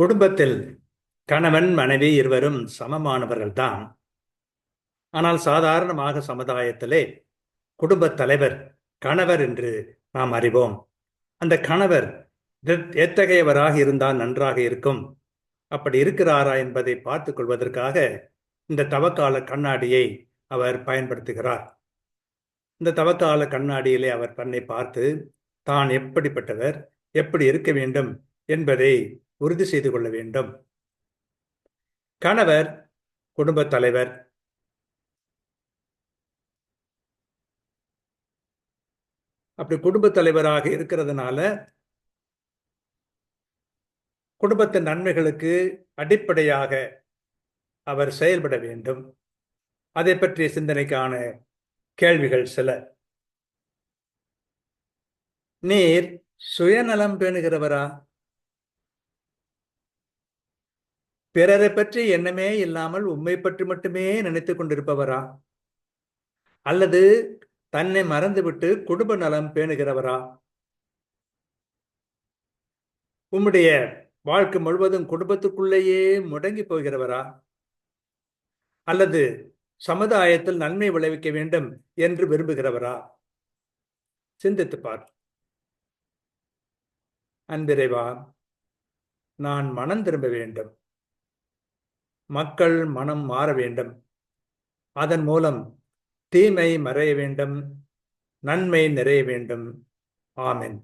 குடும்பத்தில் கணவன் மனைவி இருவரும் சமமானவர்கள்தான். ஆனால் சாதாரணமாக சமுதாயத்திலே குடும்பத் தலைவர் கணவர் என்று நாம் அறிவோம். அந்த கணவர் எத்தகையவராக இருந்தால் நன்றாக இருக்கும், அப்படி இருக்கிறாரா என்பதை பார்த்துக் கொள்வதற்காக இந்த தவக்கால கண்ணாடியை அவர் பயன்படுத்துகிறார். இந்த தவக்கால கண்ணாடியிலே அவர் தன்னை பார்த்து தான் எப்படிப்பட்டவர், எப்படி இருக்க வேண்டும் என்பதை உறுதி செய்து கொள்ள வேண்டும். கணவர் குடும்பத் தலைவர். அப்படி குடும்பத் தலைவராக இருக்கிறதுனால குடும்பத்தின் நன்மைகளுக்கு அடிப்படையாக அவர் செயல்பட வேண்டும். அதை பற்றிய சிந்தனைக்கான கேள்விகள் சில. நீர் சுயநலம் பேணுகிறவரா? பிறரை பற்றி எண்ணமே இல்லாமல் உம்மை பற்றி மட்டுமே நினைத்துக் கொண்டிருப்பவரா? அல்லது தன்னை மறந்துவிட்டு குடும்ப நலம் பேணுகிறவரா? உம்முடைய வாழ்க்கை முழுவதும் குடும்பத்துக்குள்ளேயே முடங்கி போகிறவரா? அல்லது சமுதாயத்தில் நன்மை விளைவிக்க வேண்டும் என்று விரும்புகிறவரா? சிந்தித்துப்பார். அன்பிறைவா, நான் மனம் திரும்ப வேண்டும். மக்கள் மனம் மாற வேண்டும். அதன் மூலம் தீமை மறைய வேண்டும், நன்மை நிறைய வேண்டும். ஆமென்.